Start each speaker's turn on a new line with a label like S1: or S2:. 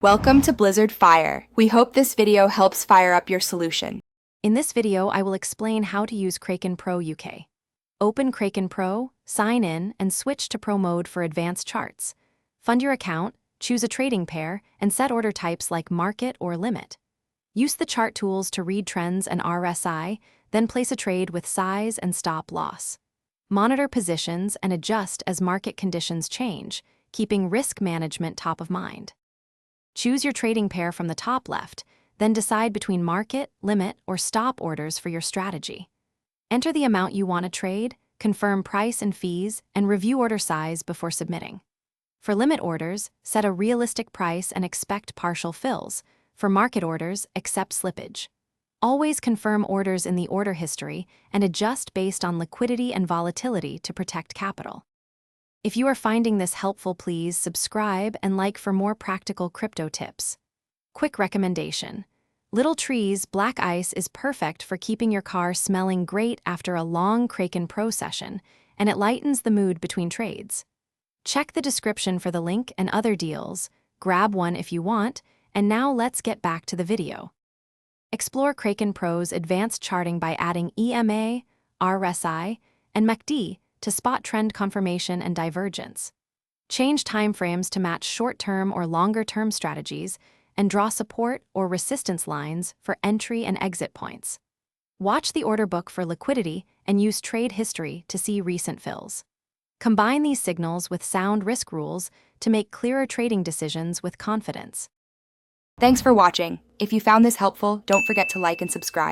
S1: Welcome to Blizzard Fire. We hope this video helps fire up your solution.
S2: In this video, I will explain how to use Kraken Pro UK. Open Kraken Pro, sign in, and switch to Pro mode for advanced charts. Fund your account, choose a trading pair, and set order types like market or limit. Use the chart tools to read trends and RSI, then place a trade with size and stop loss. Monitor positions and adjust as market conditions change, keeping risk management top of mind. Choose your trading pair from the top left, then decide between market, limit, or stop orders for your strategy. Enter the amount you want to trade, confirm price and fees, and review order size before submitting. For limit orders, set a realistic price and expect partial fills. For market orders, accept slippage. Always confirm orders in the order history and adjust based on liquidity and volatility to protect capital. If you are finding this helpful, please subscribe and like for more practical crypto tips. Quick recommendation. Little Trees Black Ice is perfect for keeping your car smelling great after a long Kraken Pro session, and it lightens the mood between trades. Check the description for the link and other deals, grab one if you want, and now let's get back to the video. Explore Kraken Pro's advanced charting by adding EMA, RSI, and MACD to spot trend confirmation and divergence. Change timeframes to match short-term or longer-term strategies, and draw support or resistance lines for entry and exit points. Watch the order book for liquidity and use trade history to see recent fills. Combine these signals with sound risk rules to make clearer trading decisions with confidence.
S1: Thanks for watching. If you found this helpful, don't forget to like and subscribe.